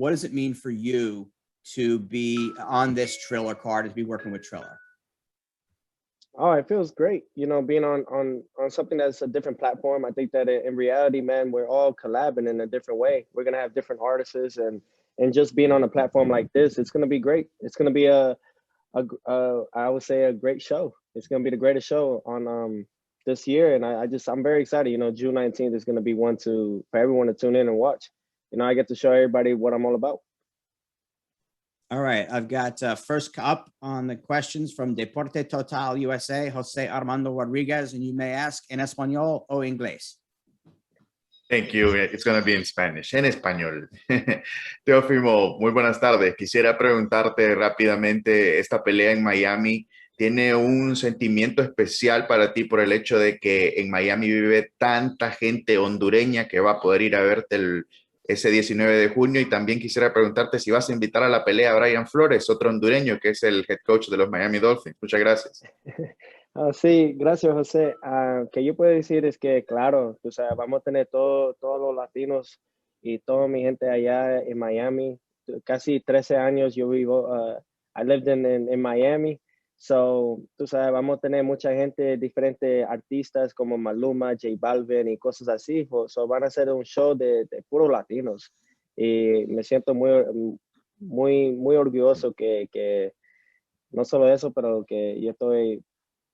what does it mean for you to be on this Triller card, to be working with Triller? Oh, it feels great, you know, being on something that's a different platform. I think that in reality, man, we're all collabing in a different way. We're gonna have different artists, and just being on a platform like this, it's gonna be great. It's gonna be I would say a great show. It's gonna be the greatest show on this year, and I'm very excited. You know, June 19th is gonna be one for everyone to tune in and watch. You know, I get to show everybody what I'm all about. All right, I've got first up on the questions from Deporte Total USA, Jose Armando Rodriguez, and you may ask en español o inglés. Thank you. It's going to be in Spanish, en español. Teofimo, muy buenas tardes. Quisiera preguntarte rápidamente, esta pelea en Miami, ¿tiene un sentimiento especial para ti por el hecho de que en Miami vive tanta gente hondureña que va a poder ir a verte ese 19 de junio? Y también quisiera preguntarte si vas a invitar a la pelea a Brian Flores, otro hondureño que es el head coach de los Miami Dolphins. Muchas gracias. Sí, gracias, José. Que yo puedo decir es que, claro, tú sabes, vamos a tener todos los latinos y toda mi gente allá en Miami. Casi 13 años yo vivo, I lived in Miami. So, tú sabes, vamos a tener mucha gente, diferentes artistas como Maluma, J Balvin y cosas así. So, van a hacer un show de puros latinos. Y me siento muy orgulloso que no solo eso, pero que yo estoy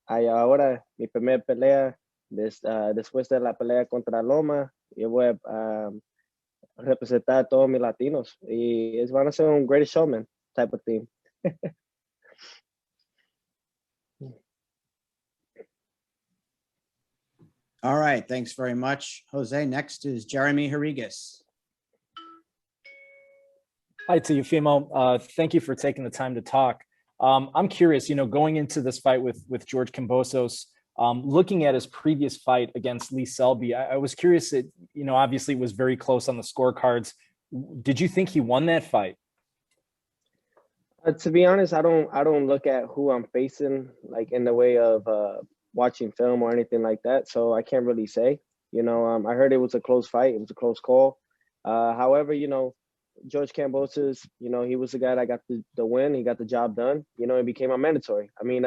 ahora, mi primera pelea, después de la pelea contra Loma, yo voy a representar a todos mis latinos. Y van a ser un greatest showman type of thing. All right, thanks very much, Jose. Next is Jeremy Rodriguez. Hi, Teofimo. Thank you for taking the time to talk. I'm curious, you know, going into this fight with George Kambosos, looking at his previous fight against Lee Selby, I was curious that, you know, obviously it was very close on the scorecards. Did you think he won that fight? To be honest, I don't look at who I'm facing, like in the way of watching film or anything like that. So I can't really say, you know, I heard it was a close fight. It was a close call. However, you know, George Kambosos, you know, he was the guy that got the win. He got the job done. You know, it became a mandatory. I mean,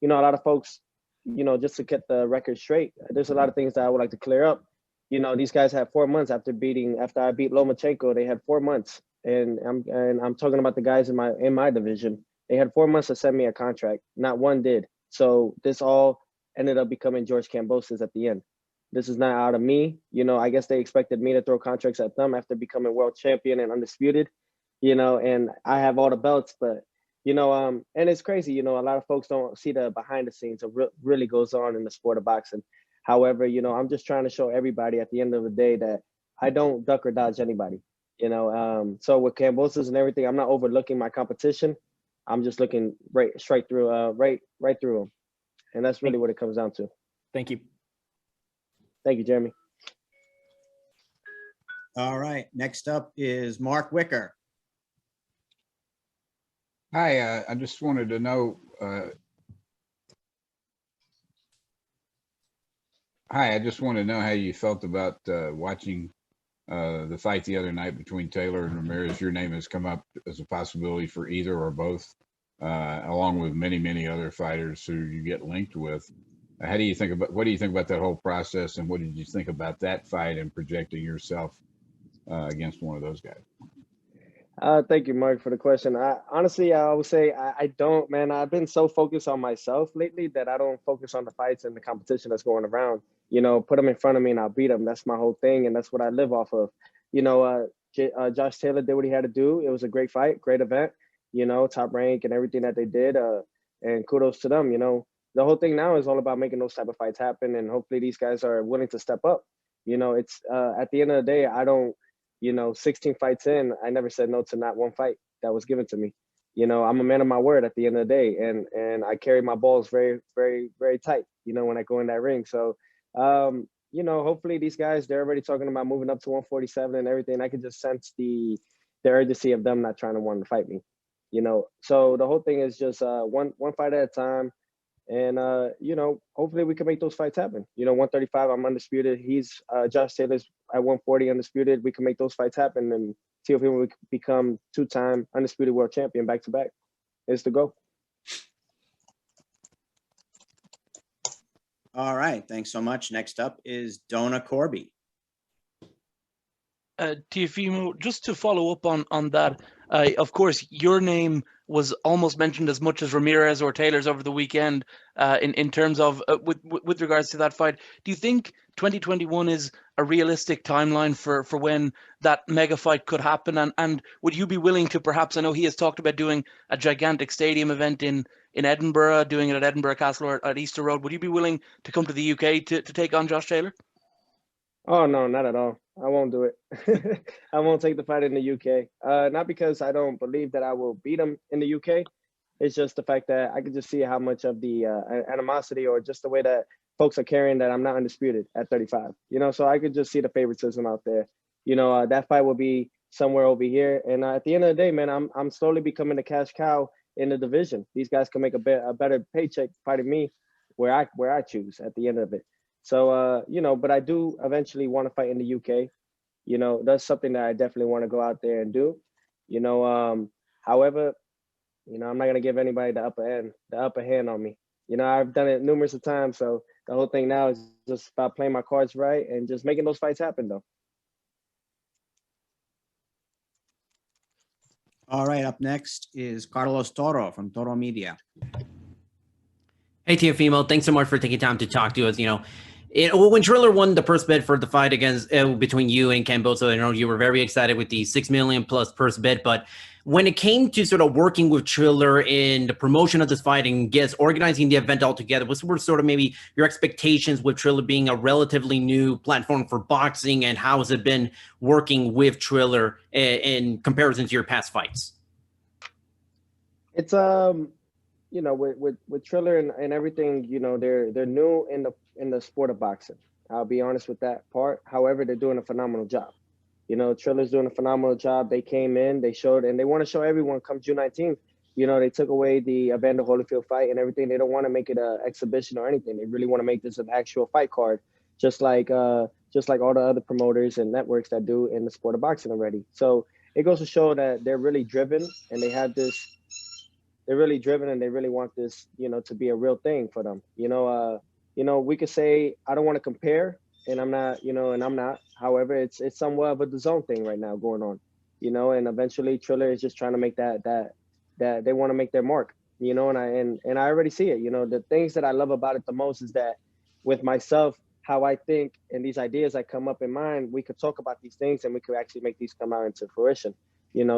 you know, a lot of folks, you know, just to get the record straight, there's a lot of things that I would like to clear up. You know, these guys had 4 months after I beat Lomachenko. They had 4 months, and I'm talking about the guys in my division. They had 4 months to send me a contract. Not one did. So this all ended up becoming George Kambosos at the end. This is not out of me. You know, I guess they expected me to throw contracts at them after becoming world champion and undisputed, you know, and I have all the belts, but, you know, and it's crazy, you know, a lot of folks don't see the behind the scenes of what really goes on in the sport of boxing. However, you know, I'm just trying to show everybody at the end of the day that I don't duck or dodge anybody, you know. So with Kambosos and everything, I'm not overlooking my competition. I'm just looking straight through, right through them. And that's really what it comes down to. Thank you. Thank you, Jeremy. All right, next up is Mark Wicker. Hi, I just wanted to know, how you felt about watching the fight the other night between Taylor and Ramirez. Your name has come up as a possibility for either or both, along with many other fighters who you get linked with. What do you think about that whole process, and what did you think about that fight and projecting yourself against one of those guys? Thank you, Mark, for the question. Honestly, I would say I don't, man. I've been so focused on myself lately that I don't focus on the fights and the competition that's going around. You know, put them in front of me and I'll beat them. That's my whole thing, and that's what I live off of. You know, Josh Taylor did what he had to do. It was a great fight, great event, you know, top rank and everything that they did, and kudos to them. You know, the whole thing now is all about making those type of fights happen, and hopefully these guys are willing to step up. You know, it's at the end of the day, I don't, you know, 16 fights in, I never said no to not one fight that was given to me. You know, I'm a man of my word at the end of the day, and I carry my balls very tight, you know, when I go in that ring. So, you know, hopefully these guys, they're already talking about moving up to 147 and everything. I can just sense the urgency of them not trying to want to fight me, you know. So the whole thing is just one fight at a time. And, you know, hopefully we can make those fights happen. You know, 135, I'm undisputed. He's Josh Taylor's at 140 undisputed. We can make those fights happen. And Teofimo would become 2-time undisputed world champion back to back. It's the goal. All right. Thanks so much. Next up is Donna Corby. Teofimo, just to follow up on that, of course, your name was almost mentioned as much as Ramirez or Taylor's over the weekend in terms of with regards to that fight. Do you think 2021 is a realistic timeline for when that mega fight could happen? And would you be willing to perhaps, I know he has talked about doing a gigantic stadium event in Edinburgh, doing it at Edinburgh Castle or at Easter Road. Would you be willing to come to the UK to take on Josh Taylor? Oh, no, not at all. I won't do it. I won't take the fight in the UK. Not because I don't believe that I will beat him in the UK. It's just the fact that I could just see how much of the animosity or just the way that folks are carrying that I'm not undisputed at 35. So I could just see the favoritism out there. That fight will be somewhere over here. And at the end of the day, man, I'm slowly becoming a cash cow in the division. These guys can make a better paycheck fighting me where I choose at the end of it. So, but I do eventually want to fight in the UK. That's something that I definitely want to go out there and do. However, I'm not going to give anybody the upper hand on me. I've done it numerous of times. So the whole thing now is just about playing my cards right and just making those fights happen, though. All right. Up next is Carlos Toro from Toro Media. Hey, Teofimo, thanks so much for taking time to talk to us. When Triller won the purse bid for the fight against between you and Kambosos, I know you were very excited with the $6 million plus purse bid, but when it came to sort of working with Triller in the promotion of this fight and organizing the event altogether, what were sort of maybe your expectations with Triller being a relatively new platform for boxing, and how has it been working with Triller in comparison to your past fights? It's with Triller and everything, they're new in the sport of boxing. I'll be honest with that part. However, they're doing a phenomenal job. Triller's doing a phenomenal job. They came in, they showed, and they want to show everyone come June 19th. They took away the Evander Holyfield fight and everything. They don't want to make it an exhibition or anything. They really want to make this an actual fight card, just like all the other promoters and networks that do in the sport of boxing already. So it goes to show that they're really driven and they have this. They're really driven and they really want this, to be a real thing for them. We could say I don't want to compare, and I'm not, and I'm not. However, it's somewhat of a DAZN thing right now going on, and eventually Triller is just trying to make that they want to make their mark, and I already see it. The things that I love about it the most is that with myself, how I think and these ideas that come up in mind, we could talk about these things and we could actually make these come out into fruition,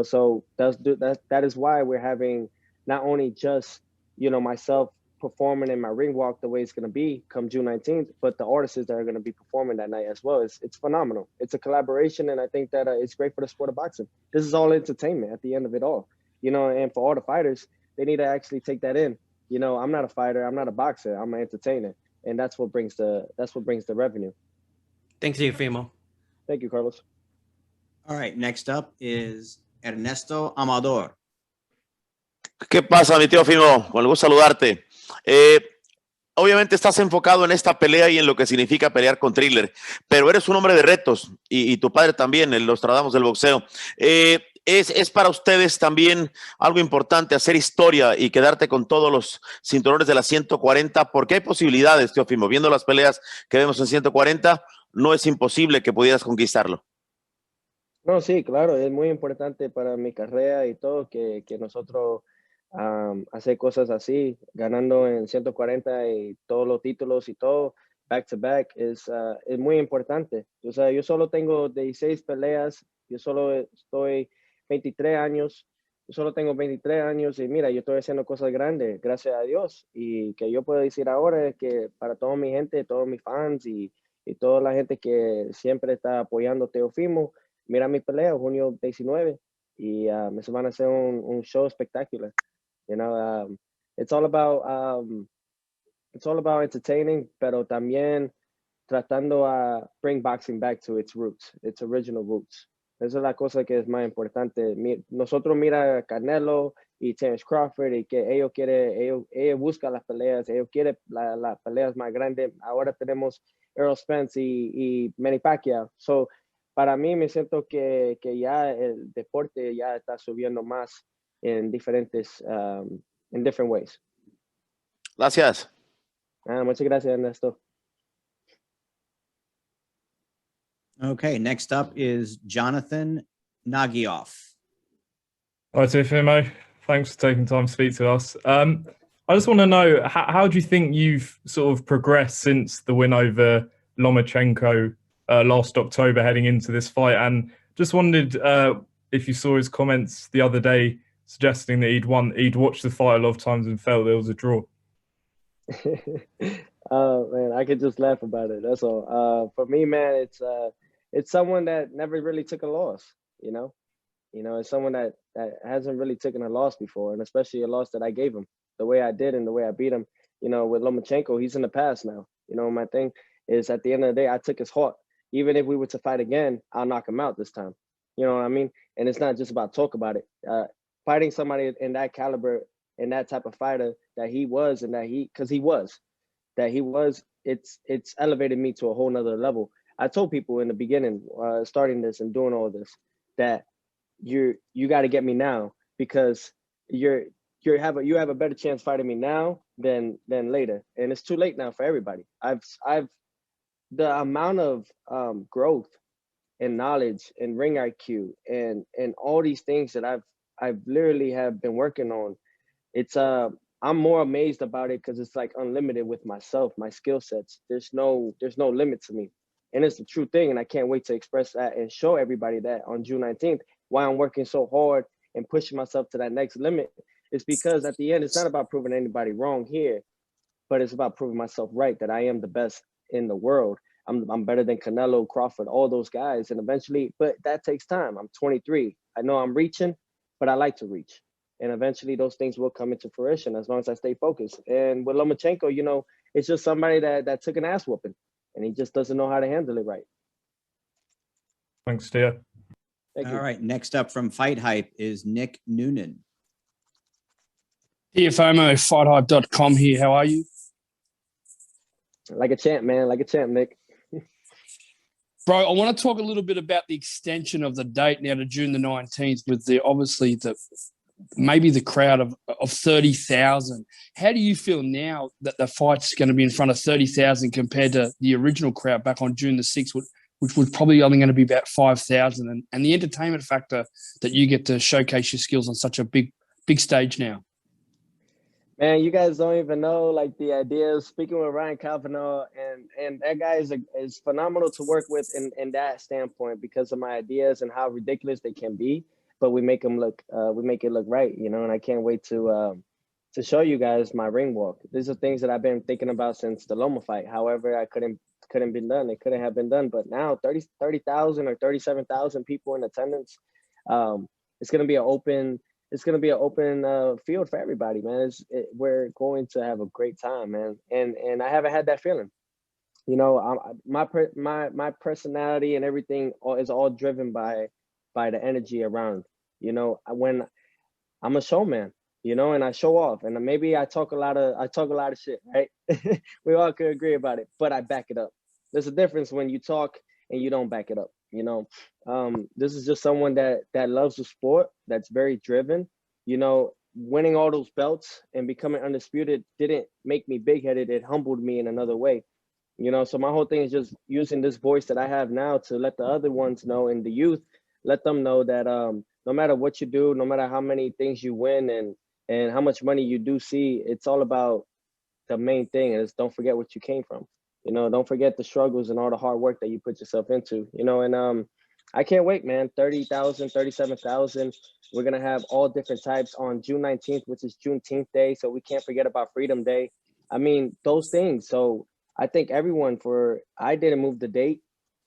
so that is why we're having not only just, myself performing in my ring walk the way it's going to be come June 19th, but the artists that are going to be performing that night as well. It's phenomenal. It's a collaboration, and I think that it's great for the sport of boxing. This is all entertainment at the end of it all, and for all the fighters, they need to actually take that in. I'm not a fighter. I'm not a boxer. I'm an entertainer. And that's what brings the revenue. Thanks, Teofimo. Thank you, Carlos. All right. Next up is Ernesto Amador. ¿Qué pasa, mi Teofimo? Con el gusto saludarte. Obviamente estás enfocado en esta pelea y en lo que significa pelear con Triller, pero eres un hombre de retos y tu padre también, el Nostradamus del boxeo. Es para ustedes también algo importante hacer historia y quedarte con todos los cinturones de las 140, porque hay posibilidades, Teofimo. Viendo las peleas que vemos en 140, no es imposible que pudieras conquistarlo. No, sí, claro, es muy importante para mi carrera y todo que nosotros hacer cosas así, ganando en 140 y todos los títulos y todo, back to back, es muy importante. O sea, yo solo tengo 16 peleas, yo solo estoy 23 años, yo solo tengo 23 años y mira, yo estoy haciendo cosas grandes, gracias a Dios. Y que yo puedo decir ahora es que para toda mi gente, todos mis fans y toda la gente que siempre está apoyando a Teofimo, mira mi pelea, junio 19, y me van a hacer un show espectacular. It's all about entertaining, pero también tratando a bring boxing back to its roots, its original roots. Esa es la cosa que es más importante. Nosotros mira a Canelo y Terence Crawford y que ellos buscan las peleas, ellos quieren las peleas más grandes. Ahora tenemos Errol Spence y Manny Pacquiao. So para mí me siento que ya el deporte ya está subiendo más en in different ways. Gracias. Muchas gracias, Ernesto. Okay, next up is Jonathan Nagioff. Hi, Teofimo. Thanks for taking time to speak to us. I just want to know, how do you think you've sort of progressed since the win over Lomachenko last October heading into this fight? And just wondered if you saw his comments the other day suggesting that he'd watched the fight a lot of times and felt there was a draw. Man, I could just laugh about it. That's all. For me, man, it's someone that never really took a loss. You know, it's someone that hasn't really taken a loss before, and especially a loss that I gave him the way I did and the way I beat him. You know, with Lomachenko, he's in the past now. You know, my thing is at the end of the day, I took his heart. Even if we were to fight again, I'll knock him out this time. You know what I mean? And it's not just about talk about it. Fighting somebody in that caliber and that type of fighter that he was, and it's elevated me to a whole nother level. I told people in the beginning, starting this and doing all this, that you got to get me now, because you have a better chance fighting me now than later, and it's too late now for everybody. The amount of growth and knowledge and ring IQ and all these things that I've literally have been working on. It's I'm more amazed about it because it's like unlimited with myself, my skill sets. There's no limit to me, and it's the true thing. And I can't wait to express that and show everybody that on June 19th, why I'm working so hard and pushing myself to that next limit. It's because at the end, it's not about proving anybody wrong here, but it's about proving myself right, that I am the best in the world. I'm better than Canelo, Crawford, all those guys. And eventually, but that takes time. I'm 23. I know I'm reaching, but I like to reach. And eventually those things will come into fruition as long as I stay focused. And with Lomachenko, you know, it's just somebody that took an ass whooping, and he just doesn't know how to handle it right. Thanks, Teo. Thank you. All right, next up from Fight Hype is Nick Noonan. Teofimo, FightHype.com here. How are you? Like a champ, man. Like a champ, Nick. Bro, I want to talk a little bit about the extension of the date now to June the 19th with maybe the crowd of 30,000. How do you feel now that the fight's going to be in front of 30,000 compared to the original crowd back on June the 6th, which was probably only going to be about 5,000, and the entertainment factor that you get to showcase your skills on such a big stage now? Man, you guys don't even know, like, the ideas. Speaking with Ryan Calvino, and that guy is phenomenal to work with in that standpoint because of my ideas and how ridiculous they can be. But we make them look, we make it look right, you know. And I can't wait to show you guys my ring walk. These are things that I've been thinking about since the Loma fight. However, I couldn't be done. It couldn't have been done. But now 30,000 or 37,000 people in attendance. It's gonna be an open. It's going to be an open field for everybody, man. We're going to have a great time, man. And I haven't had that feeling. You know, my personality and everything is all driven by the energy around. You know, when I'm a showman, you know, and I show off, and maybe I talk a lot of shit, right? We all could agree about it, but I back it up. There's a difference when you talk and you don't back it up. You know, this is just someone that loves the sport, that's very driven. You know, winning all those belts and becoming undisputed didn't make me big-headed. It humbled me in another way. You know, so my whole thing is just using this voice that I have now to let the other ones know, and the youth, let them know that no matter what you do, no matter how many things you win and how much money you do see, it's all about the main thing is don't forget what you came from. You know, don't forget the struggles and all the hard work that you put yourself into, you know, and I can't wait, man. 30,000, 37,000. We're going to have all different types on June 19th, which is Juneteenth Day. So we can't forget about Freedom Day. I mean, those things. So I think I didn't move the date.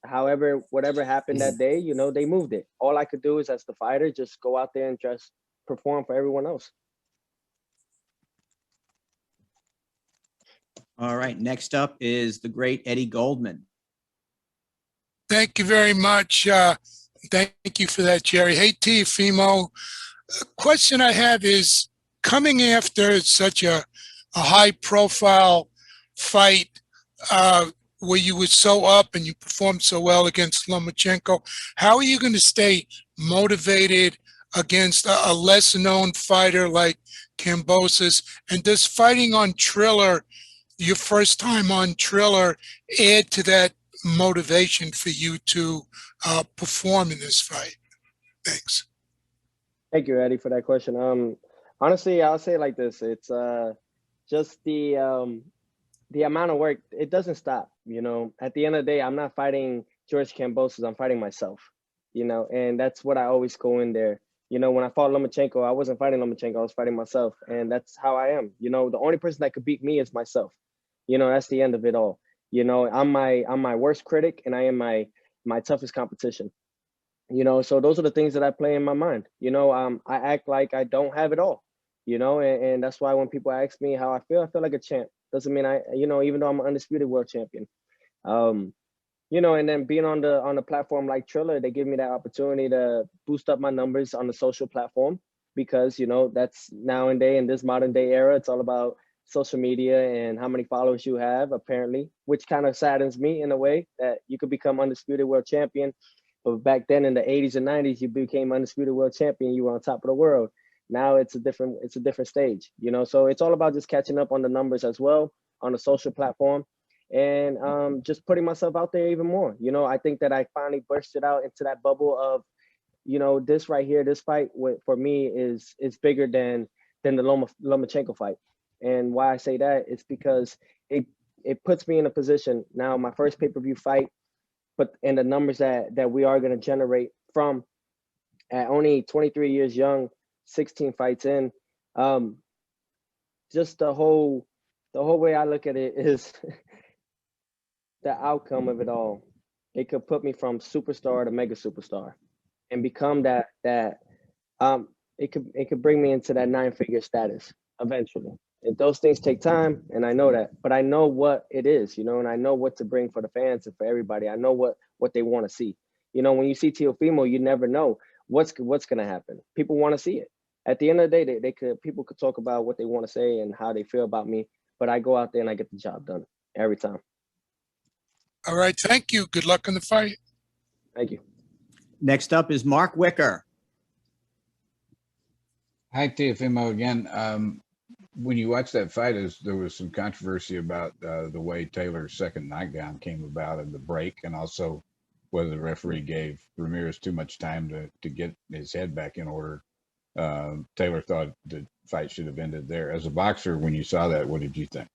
However, whatever happened that day, you know, they moved it. All I could do is, as the fighter, just go out there and just perform for everyone else. All right, next up is the great Eddie Goldman. Thank you very much. Thank you for that, Jerry. Hey, Teofimo. A question I have is, coming after such a high-profile fight where you were so up and you performed so well against Lomachenko. How are you going to stay motivated against a lesser-known fighter like Kambosos? And does fighting on Triller, your first time on Triller, add to that motivation for you to perform in this fight? Thanks. Thank you, Eddie, for that question. Honestly, I'll say it like this: it's just the amount of work. It doesn't stop. You know, at the end of the day, I'm not fighting George Kambosos. I'm fighting myself. You know, and that's what I always go in there. You know, when I fought Lomachenko, I wasn't fighting Lomachenko. I was fighting myself, and that's how I am. You know, the only person that could beat me is myself. You know, that's the end of it all. You know, I'm my worst critic, and I am my toughest competition. You know, so those are the things that I play in my mind. You know, I act like I don't have it all. You know, and that's why when people ask me how I feel like a champ. Doesn't mean you know, even though I'm an undisputed world champion. You know, and then being on the platform like Triller, they give me that opportunity to boost up my numbers on the social platform, because, you know, that's nowadays in this modern day era, it's all about social media and how many followers you have, apparently, which kind of saddens me in a way that you could become undisputed world champion. But back then in the 80s and 90s, you became undisputed world champion. You were on top of the world. Now it's a different stage, you know. So it's all about just catching up on the numbers as well on the social platform, and just putting myself out there even more. You know, I think that I finally bursted out into that bubble of, you know, this right here, this fight for me is bigger than the Lomachenko fight. And why I say that is because it puts me in a position now, my first pay-per-view fight, but and the numbers that we are going to generate from at only 23 years young, 16 fights in, just the whole way I look at it is the outcome of it all. It could put me from superstar to mega superstar and become that it could bring me into that 9-figure status eventually. And those things take time, and I know that, but I know what it is, you know, and I know what to bring for the fans and for everybody. I know what they want to see. You know, when you see Teofimo, you never know what's going to happen. People want to see it. At the end of the day, people could talk about what they want to say and how they feel about me, but I go out there and I get the job done every time. All right, thank you. Good luck in the fight. Thank you. Next up is Mark Wicker. Hi, Teofimo again. When you watch that fight, there was some controversy about the way Taylor's second knockdown came about in the break, and also whether the referee gave Ramirez too much time to get his head back in order. Taylor thought the fight should have ended there. As a boxer, when you saw that, what did you think?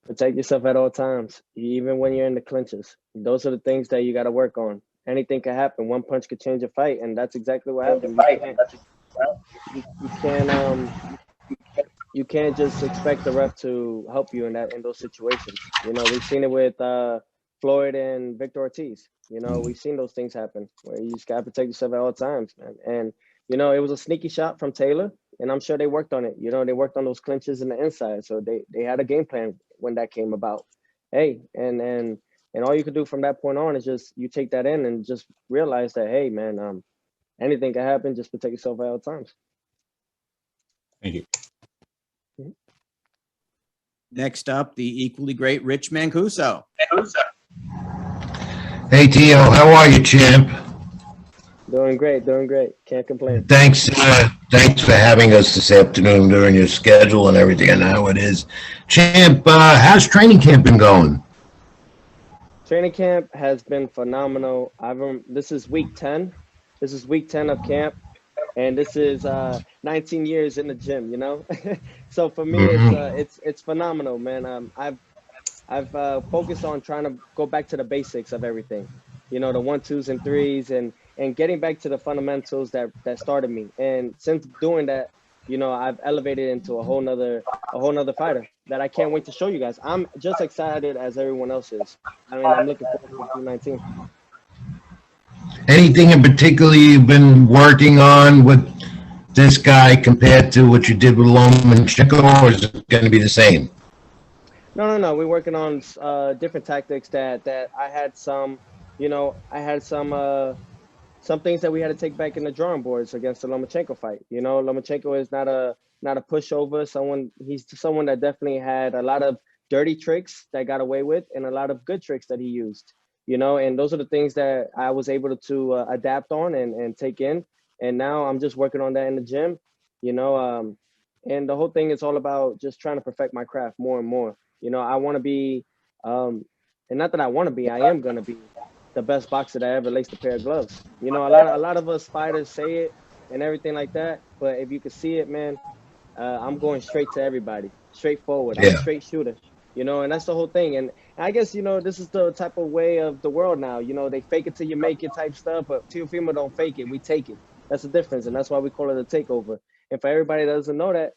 Protect yourself at all times, even when you're in the clinches. Those are the things that you got to work on. Anything can happen. One punch could change a fight, and that's exactly what happened. You can't just expect the ref to help you in those situations. You know, we've seen it with Floyd and Victor Ortiz. You know, we've seen those things happen where you just got to protect yourself at all times, man. And you know, it was a sneaky shot from Taylor, and I'm sure they worked on it. You know, they worked on those clinches in the inside, so they had a game plan when that came about. Hey, and all you could do from that point on is just you take that in and just realize that, hey, man, anything can happen. Just protect yourself at all times. Thank you. Next up, the equally great Rich Mancuso. Hey, Tio, how are you, champ? Doing great. Can't complain. Thanks for having us this afternoon during your schedule and everything. I know how it is. Champ, how's training camp been going? Training camp has been phenomenal. This is week 10. This is week 10 of camp, and this is 19 years in the gym. You know, so for me, it's phenomenal, man. I've focused on trying to go back to the basics of everything. You know, the 1, 2s, and 3s, and getting back to the fundamentals that started me. And since doing that, you know, I've elevated into a whole nother fighter that I can't wait to show you guys. I'm just excited as everyone else is. I mean, I'm looking forward to 2019. Anything in particular you've been working on with this guy compared to what you did with Lomachenko, or is it going to be the same? No. We're working on different tactics that I had some, you know, some things that we had to take back in the drawing boards against the Lomachenko fight. You know, Lomachenko is not a pushover. He's someone that definitely had a lot of dirty tricks that I got away with and a lot of good tricks that he used, and those are the things that I was able to adapt on and take in. And now I'm just working on that in the gym, and the whole thing is all about just trying to perfect my craft more and more. I want to be, and not that I want to be, I am going to be the best boxer that ever laced a pair of gloves. A lot of us fighters say it and everything like that, but if you could see it, man, I'm going straight to everybody, straightforward. I'm a straight shooter, and that's the whole thing. And I guess, this is the type of way of the world now. They fake it till you make it type stuff, but Teofimo don't fake it. We take it. That's the difference. And that's why we call it a takeover. And for everybody that doesn't know that,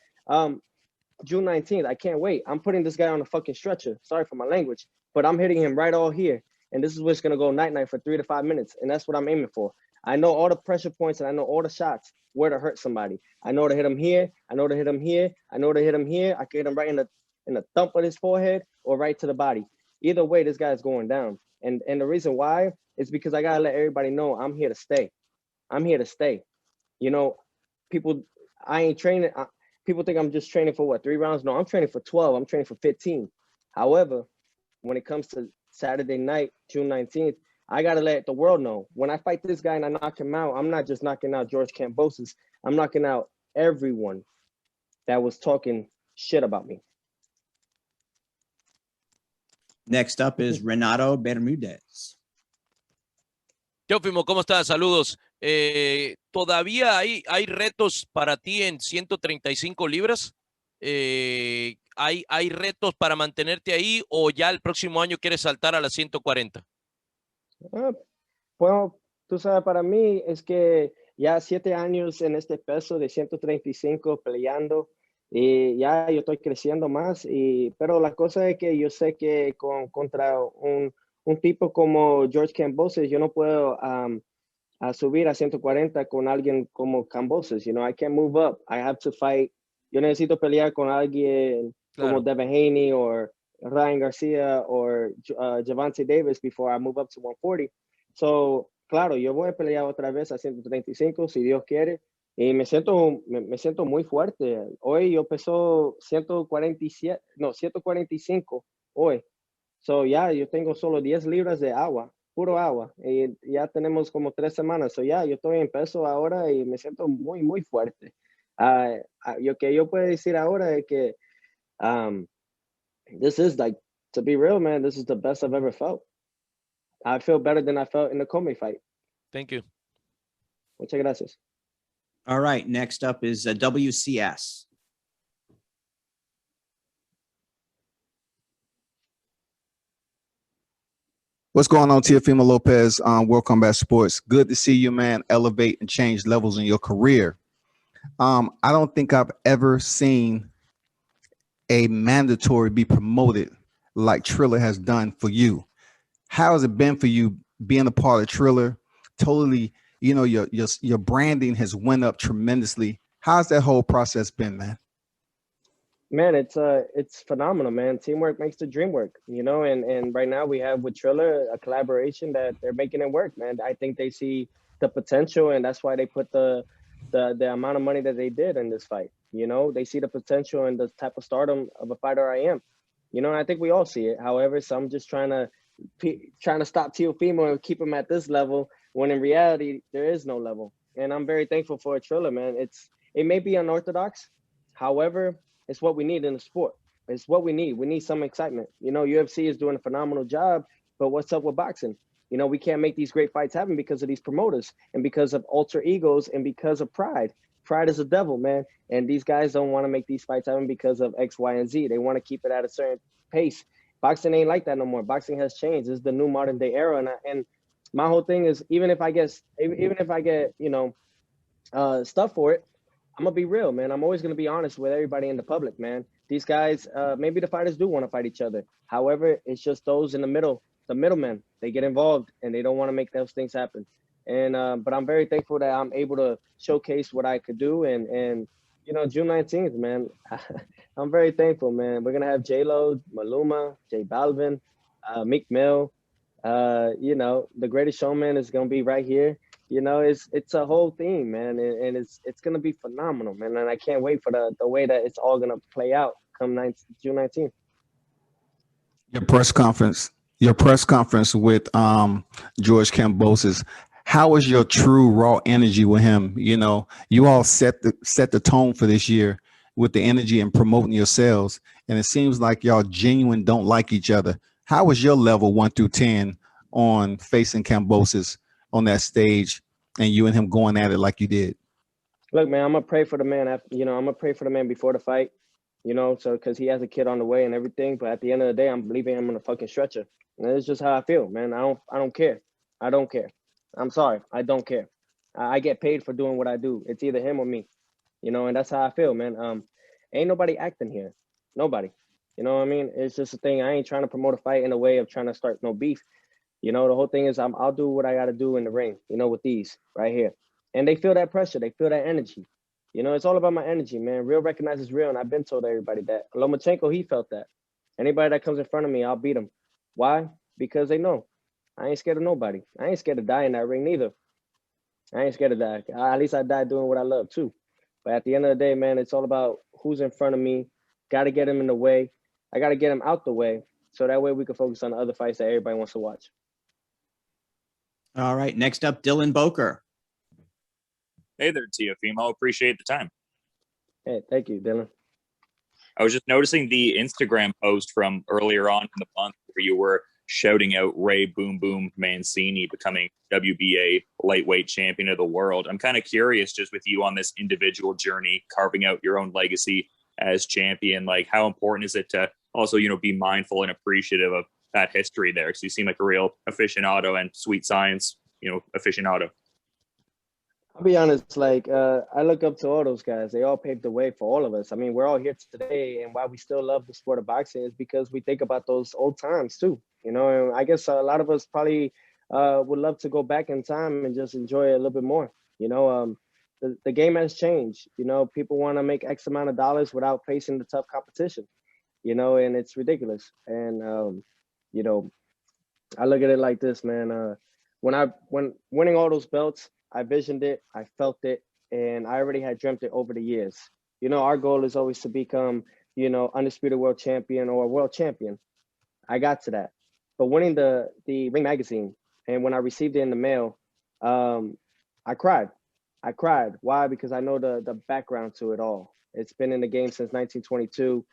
June 19th, I can't wait. I'm putting this guy on a fucking stretcher. Sorry for my language, but I'm hitting him right all here. And this is what's going to go night-night for 3 to 5 minutes. And that's what I'm aiming for. I know all the pressure points and I know all the shots where to hurt somebody. I know to hit him here. I know to hit him here. I know to hit him here. I can hit him right in the thump of his forehead or right to the body. Either way, this guy's going down. And the reason why is because I got to let everybody know I'm here to stay. I'm here to stay. People, I ain't training. People think I'm just training for what, 3 rounds? No, I'm training for 12. I'm training for 15. However, when it comes to Saturday night, June 19th, I got to let the world know. When I fight this guy and I knock him out, I'm not just knocking out George Kambosos. I'm knocking out everyone that was talking shit about me. Next up is Renato Bermudez. Teofimo, ¿cómo estás? Saludos. ¿Todavía hay retos para ti en 135 libras? ¿Hay retos para mantenerte ahí o ya el próximo año quieres saltar a las 140? Bueno, tú sabes, para mí es que ya 7 años en este peso de 135 peleando y ya yo estoy creciendo más, pero la cosa es que yo sé que contra un tipo como George Kambosos yo no puedo a subir a 140 con alguien como Kambosos. I can't move up. I have to fight. Yo necesito pelear con alguien como Devin Haney or Ryan Garcia or Gervonta Davis before I move up to 140. So, claro, yo voy a pelear otra vez a 135 si Dios quiere. Y me siento muy fuerte. Hoy yo peso 145 hoy. So, yo tengo solo 10 libras de agua, puro agua. Y ya tenemos como 3 semanas. So, yo estoy en peso ahora y me siento muy, muy fuerte. Lo que yo puedo decir ahora es que this is like, to be real, man, this is the best I've ever felt. I feel better than I felt in the Comey fight. Thank you. Muchas gracias. All right, next up is WCS. What's going on, Teofimo Lopez on World Combat Sports? Good to see you, man, elevate and change levels in your career. I don't think I've ever seen a mandatory be promoted like Triller has done for you. How has it been for you being a part of Triller? Totally, your branding has went up tremendously. How's that whole process been, man? Man, it's phenomenal, man. Teamwork makes the dream work, and right now we have with Triller a collaboration that they're making it work, man. I think they see the potential, and that's why they put the amount of money that they did in this fight. They see the potential and the type of stardom of a fighter I am. I think we all see it. However, some just trying to stop Teofimo and keep him at this level, when in reality there is no level. And I'm very thankful for Triller, man. It may be unorthodox, however, it's what we need in the sport. It's what we need. We need some excitement. UFC is doing a phenomenal job, but what's up with boxing? We can't make these great fights happen because of these promoters and because of alter egos and because of pride. Pride is a devil, man. And these guys don't want to make these fights happen because of X, Y, and Z. They want to keep it at a certain pace. Boxing ain't like that no more. Boxing has changed. This is the new modern day era. And my whole thing is, even if I get stuff for it, I'm gonna be real, man. I'm always gonna be honest with everybody in the public, man. These guys, maybe the fighters do want to fight each other. However, it's just those in the middle, the middlemen. They get involved and they don't want to make those things happen. And but I'm very thankful that I'm able to showcase what I could do. And June 19th, man, I'm very thankful, man. We're gonna have J-Lo, Maluma, J Balvin, Meek Mill. The Greatest Showman is gonna be right here. It's a whole theme, man, and it's gonna be phenomenal, man. And I can't wait for the way that it's all gonna play out come June 19th. Your press conference with George Kambosos. How was your true raw energy with him? You know, you all set the tone for this year with the energy and promoting yourselves, and it seems like y'all genuine don't like each other. How was your level 1 through 10 on facing Kambosos on that stage, and you and him going at it like you did? Look, man, I'm gonna pray for the man. I'm gonna pray for the man before the fight. So because he has a kid on the way and everything. But at the end of the day, I'm leaving him on a fucking stretcher. And it's just how I feel, man. I don't care. I don't care. I'm sorry. I don't care. I get paid for doing what I do. It's either him or me. And that's how I feel, man. Ain't nobody acting here. Nobody. You know what I mean? It's just a thing. I ain't trying to promote a fight in a way of trying to start no beef. The whole thing is I'll do what I got to do in the ring, with these right here. And they feel that pressure. They feel that energy. It's all about my energy, man. Real recognizes real. And I've been told everybody that. Lomachenko, he felt that. Anybody that comes in front of me, I'll beat him. Why? Because they know. I ain't scared of nobody. I ain't scared to die in that ring neither. I ain't scared to die. At least I die doing what I love too. But at the end of the day, man, it's all about who's in front of me. Got to get him in the way. I got to get him out the way. So that way we can focus on the other fights that everybody wants to watch. All right. Next up, Dylan Boker. Hey there, Teofimo. Appreciate the time. Hey, thank you, Dylan. I was just noticing the Instagram post from earlier on in the month where you were shouting out Ray Boom Boom Mancini becoming WBA lightweight champion of the world. I'm kind of curious, just with you on this individual journey, carving out your own legacy as champion, like how important is it to also, be mindful and appreciative of that history there? Because you seem like a real aficionado and sweet science, aficionado. I'll be honest, I look up to all those guys. They all paved the way for all of us. I mean, we're all here today, and why we still love the sport of boxing is because we think about those old times too. And I guess a lot of us probably would love to go back in time and just enjoy it a little bit more. The game has changed. People want to make X amount of dollars without facing the tough competition, and it's ridiculous. And, I look at it like this, man. When winning all those belts, I visioned it, I felt it, and I already had dreamt it over the years. Our goal is always to become, undisputed world champion or world champion. I got to that. But winning the Ring magazine, and when I received it in the mail, I cried. I cried. Why? Because I know the background to it all. It's been in the game since 1922.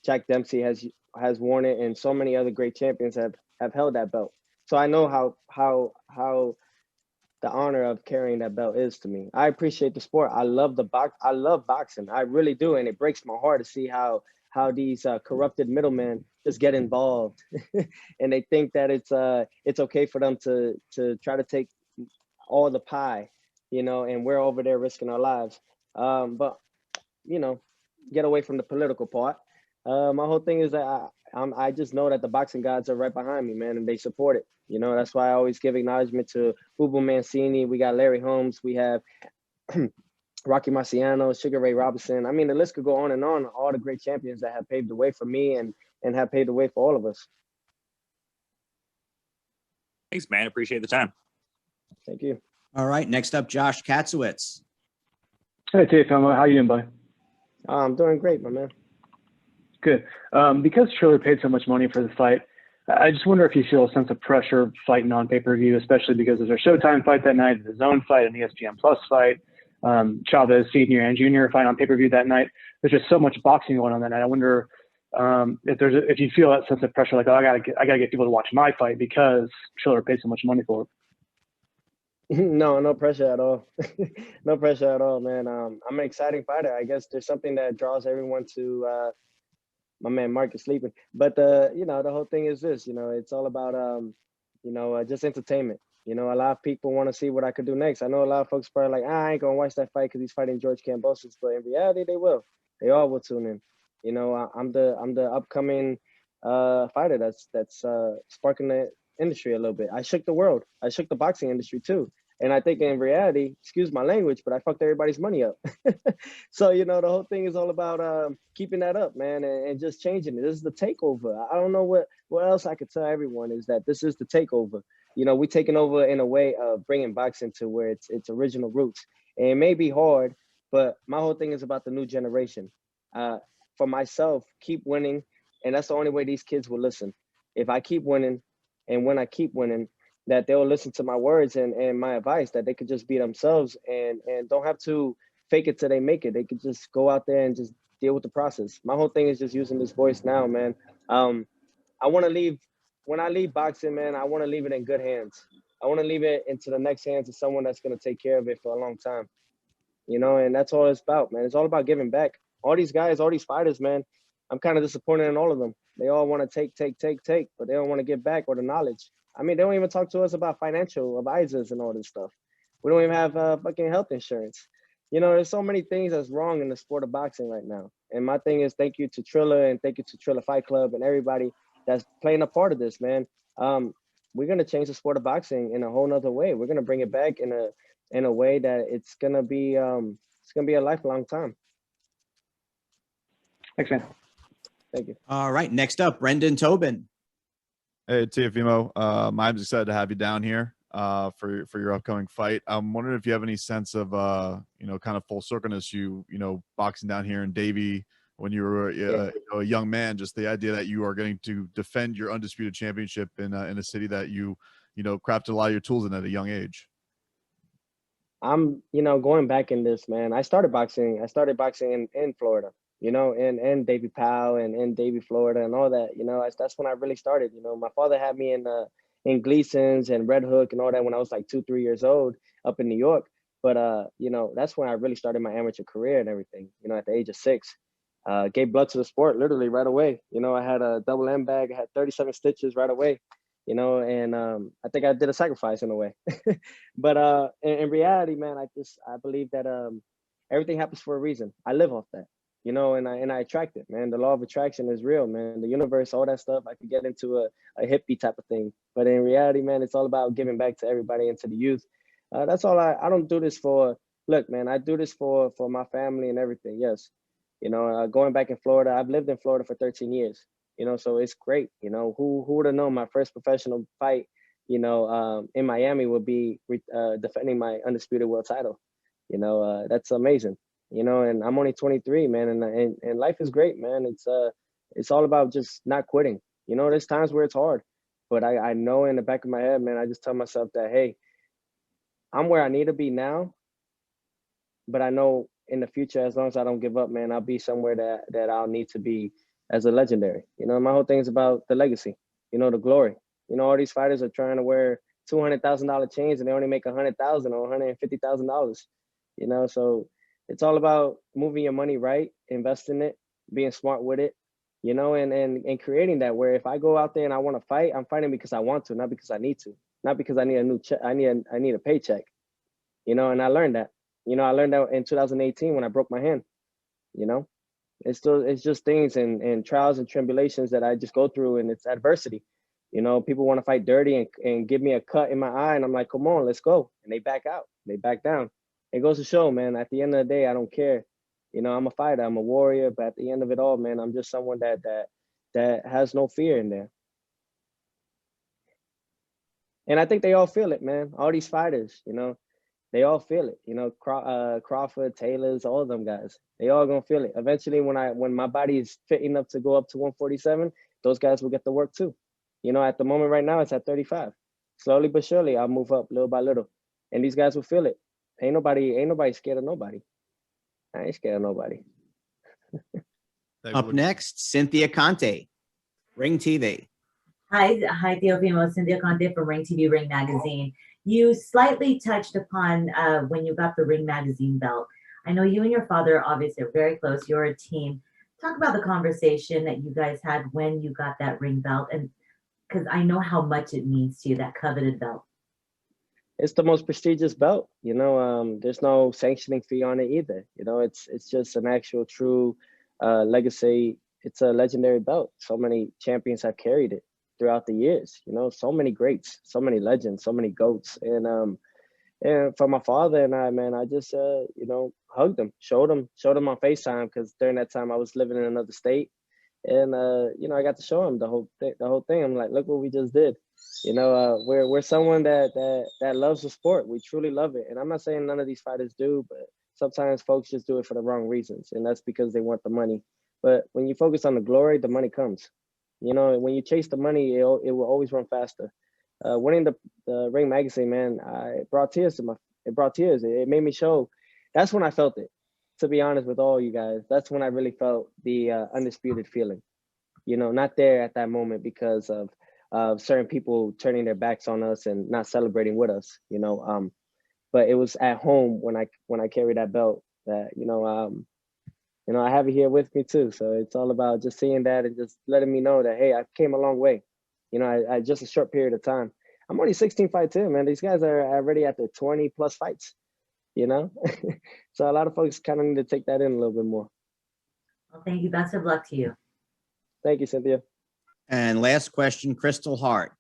Jack Dempsey has worn it, and so many other great champions have held that belt. So I know how the honor of carrying that belt is to me. I appreciate the sport. I love I love boxing. I really do. And it breaks my heart to see how these corrupted middlemen just get involved and they think that it's okay for them to try to take all the pie, and we're over there risking our lives. But get away from the political part. My whole thing is that I just know that the boxing gods are right behind me, man, and they support it. That's why I always give acknowledgement to Boo Mancini. We got Larry Holmes. We have Rocky Marciano, Sugar Ray Robinson. I mean, the list could go on and on. All the great champions that have paved the way for me and have paved the way for all of us. Thanks, man. Appreciate the time. Thank you. All right. Next up, Josh Katsowitz. Hey, Teofimo. How you doing, buddy? I'm doing great, my man. Good. Because Triller paid so much money for the fight, I just wonder if you feel a sense of pressure fighting on pay-per-view, especially because there's a Showtime fight that night, the Zone fight, an ESPN Plus fight, Chavez Senior and Junior fight on pay-per-view that night. There's just so much boxing going on that night. I wonder if you feel that sense of pressure, like, oh, I gotta get people to watch my fight because Triller paid so much money for it. No pressure at all. No pressure at all, man. I'm an exciting fighter. I guess there's something that draws everyone to my man Mark is sleeping. But the whole thing is this, it's all about just entertainment. A lot of people want to see what I could do next. I know a lot of folks probably like, I ain't gonna watch that fight because he's fighting George Kambosos, but in reality they will. They all will tune in. I'm the upcoming fighter that's sparking the industry a little bit. I shook the world. I shook the boxing industry too. And I think in reality, excuse my language, but I fucked everybody's money up. So, the whole thing is all about keeping that up, man, and just changing it. This is the takeover. I don't know what else I could tell everyone is that this is the takeover. We're taking over in a way of bringing boxing to where its original roots. And it may be hard, but my whole thing is about the new generation. For myself, keep winning, And that's the only way these kids will listen. If I keep winning, and when I keep winning, that they'll listen to my words and my advice, that they could just be themselves and don't have to fake it till they make it. They could just go out there and just deal with the process. My whole thing is just using this voice now, man. I want to leave, when I leave boxing, man, I want to leave it in good hands. I want to leave it into the next hands of someone that's going to take care of it for a long time. You know, and that's all it's about, man. It's all about giving back. All these guys, all these fighters, man, I'm kind of disappointed in all of them. They all want to take, but they don't want to give back or the knowledge. I mean, they don't even talk to us about financial advisors and all this stuff. We don't even have fucking health insurance. You know, there's so many things that's wrong in the sport of boxing right now. And my thing is, thank you to Triller and thank you to Triller Fight Club and everybody that's playing a part of this, man. We're gonna change the sport of boxing in a whole nother way. We're gonna bring it back in a way that it's gonna be a lifelong time. Thanks, man. Thank you. All right, next up, Brendan Tobin. Hey, Teofimo. I'm excited to have you down here for your upcoming fight. I'm wondering if you have any sense of kind of full circleness. Boxing down here in Davie when you were a young man. Just the idea that you are getting to defend your undisputed championship in a city that you crafted a lot of your tools in at a young age. I'm going back in this, man. I started boxing in Florida. And Davie Powell and Davie, Florida, and all that. That's when I really started. My father had me in Gleason's and Red Hook and all that when I was like 2-3 years old up in New York. But that's when I really started my amateur career and everything. At the age of 6, gave blood to the sport literally right away. I had a double M bag, I had 37 stitches right away. And I think I did a sacrifice in a way. But in reality, man, I believe that everything happens for a reason. I live off that. And I attract it, man. The law of attraction is real, man. The universe, all that stuff, I could get into a hippie type of thing. But in reality, man, it's all about giving back to everybody and to the youth. That's all. I don't do this for, look, man, I do this for my family and everything. Yes. Going back in Florida, I've lived in Florida for 13 years, so it's great. Who would have known my first professional fight, in Miami would be defending my undisputed world title. That's amazing. And I'm only 23, man, and life is great, man. It's all about just not quitting. There's times where it's hard, but I know in the back of my head, man, I just tell myself that, hey, I'm where I need to be now, but I know in the future, as long as I don't give up, man, I'll be somewhere that I'll need to be as a legendary. My whole thing is about the legacy, the glory. All these fighters are trying to wear $200,000 chains and they only make $100,000 or $150,000, so it's all about moving your money right, investing it, being smart with it, and creating that where if I go out there and I want to fight, I'm fighting because I want to, not because I need to, not because I need a new check. I need a paycheck, and I learned that. I learned that in 2018 when I broke my hand. It's just things and trials and tribulations that I just go through, and it's adversity. People want to fight dirty and give me a cut in my eye, and I'm like, come on, let's go, and they back out, they back down. It goes to show, man, at the end of the day, I don't care. I'm a fighter, I'm a warrior, but at the end of it all, man, I'm just someone that has no fear in there. And I think they all feel it, man. All these fighters, they all feel it. Crawford, Taylor's, all of them guys, they all gonna feel it. Eventually, when my body is fit enough to go up to 147, those guys will get the work too. At the moment right now, it's at 35. Slowly but surely, I'll move up little by little, and these guys will feel it. Ain't nobody scared of nobody. I ain't scared of nobody. Up next, Cynthia Conte, Ring TV. Hi, Teofimo. Cynthia Conte from Ring TV, Ring Magazine. You slightly touched upon when you got the Ring Magazine belt. I know you and your father obviously are very close. You're a team. Talk about the conversation that you guys had when you got that ring belt, and because I know how much it means to you, that coveted belt. It's the most prestigious belt, there's no sanctioning fee on it either. It's just an actual true legacy. It's a legendary belt. So many champions have carried it throughout the years, so many greats, so many legends, so many GOATs. And for my father and I, man, I just, hugged him, showed him on FaceTime, because during that time I was living in another state. And, I got to show him the whole thing. I'm like, look what we just did. We're someone that loves the sport. We truly love it. And I'm not saying none of these fighters do, but sometimes folks just do it for the wrong reasons. And that's because they want the money. But when you focus on the glory, the money comes. You know, when you chase the money, it will always run faster. Winning the Ring magazine, man, it brought tears to it brought tears. It made me show. That's when I felt it. To be honest with all you guys, that's when I really felt the undisputed feeling. You know, not there at that moment because of certain people turning their backs on us and not celebrating with us. You know, but it was at home when I carried that belt that I have it here with me too. So it's all about just seeing that and just letting me know that, hey, I came a long way. You know, I just a short period of time. I'm only 16 fights in, man. These guys are already at their 20 plus fights, you know? So a lot of folks kind of need to take that in a little bit more. Well, thank you. Best of luck to you. Thank you, Cynthia. And last question, Crystal Hart.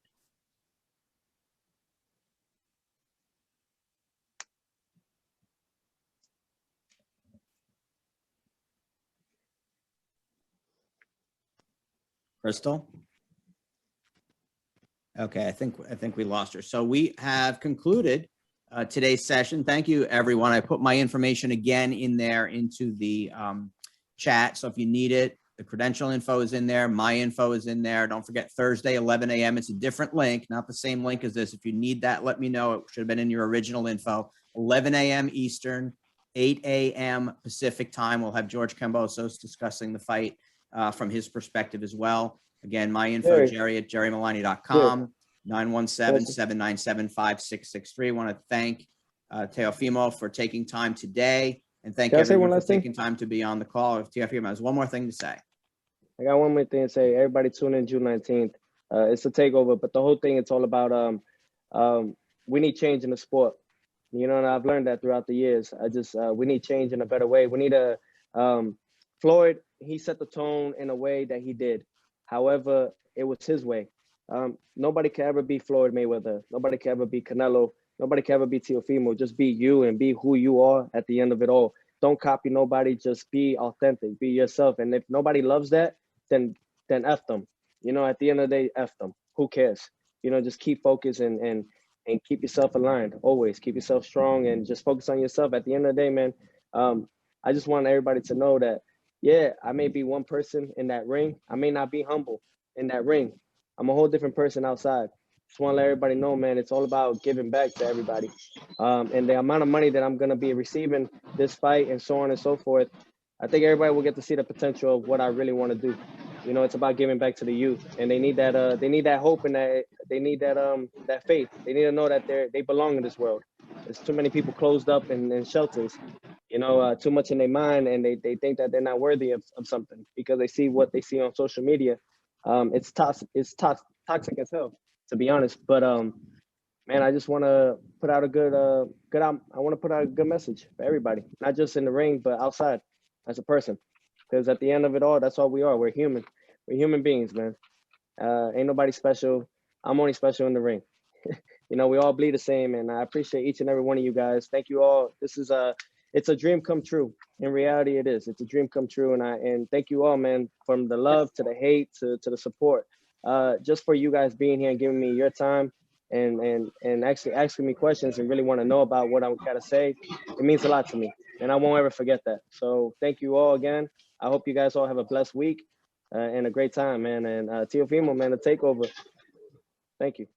Crystal? Okay, I think we lost her. So we have concluded today's session. Thank you, everyone. I put my information again in there into the chat. So if you need it, the credential info is in there. My info is in there. Don't forget Thursday, 11 a.m. It's a different link, not the same link as this. If you need that, let me know. It should have been in your original info. 11 a.m. Eastern, 8 a.m. Pacific time. We'll have George Kambosos discussing the fight from his perspective as well. Again, my info, Jerry at jerrymalani.com, 917-797-5663. I want to thank Teofimo for taking time today, and thank everyone for taking time to be on the call. Teofimo has one more thing to say. I got one more thing to say. Everybody tune in June 19th. It's a takeover, but the whole thing, it's all about we need change in the sport. You know, and I've learned that throughout the years. We need change in a better way. We need Floyd, he set the tone in a way that he did. However, it was his way. Nobody can ever be Floyd Mayweather. Nobody can ever be Canelo. Nobody can ever be Teofimo. Just be you and be who you are at the end of it all. Don't copy nobody. Just be authentic. Be yourself. And if nobody loves that, then F them. You know, at the end of the day, F them. Who cares? You know, just keep focused and keep yourself aligned. Always keep yourself strong and just focus on yourself. At the end of the day, man, I just want everybody to know that, yeah, I may be one person in that ring. I may not be humble in that ring. I'm a whole different person outside. Just want to let everybody know, man, it's all about giving back to everybody. And the amount of money that I'm going to be receiving this fight and so on and so forth, I think everybody will get to see the potential of what I really want to do. You know, it's about giving back to the youth, and they need that hope and that they need that faith. They need to know that they belong in this world. There's too many people closed up in shelters, you know, too much in their mind, and they think that they're not worthy of something because they see what they see on social media. It's toxic as hell, to be honest. But man, I just want to put out a good I want to put out a good message for everybody, not just in the ring, but outside as a person. Because at the end of it all, that's all we are. We're human. We're human beings, man. Ain't nobody special. I'm only special in the ring. You know, we all bleed the same, and I appreciate each and every one of you guys. Thank you all. This is it's a dream come true. In reality, it is. It's a dream come true, and thank you all, man, from the love to the hate to the support. Just for you guys being here and giving me your time and actually asking me questions and really want to know about what I gotta say. It means a lot to me, and I won't ever forget that. So thank you all again. I hope you guys all have a blessed week and a great time, man. And Teofimo, man, the takeover. Thank you.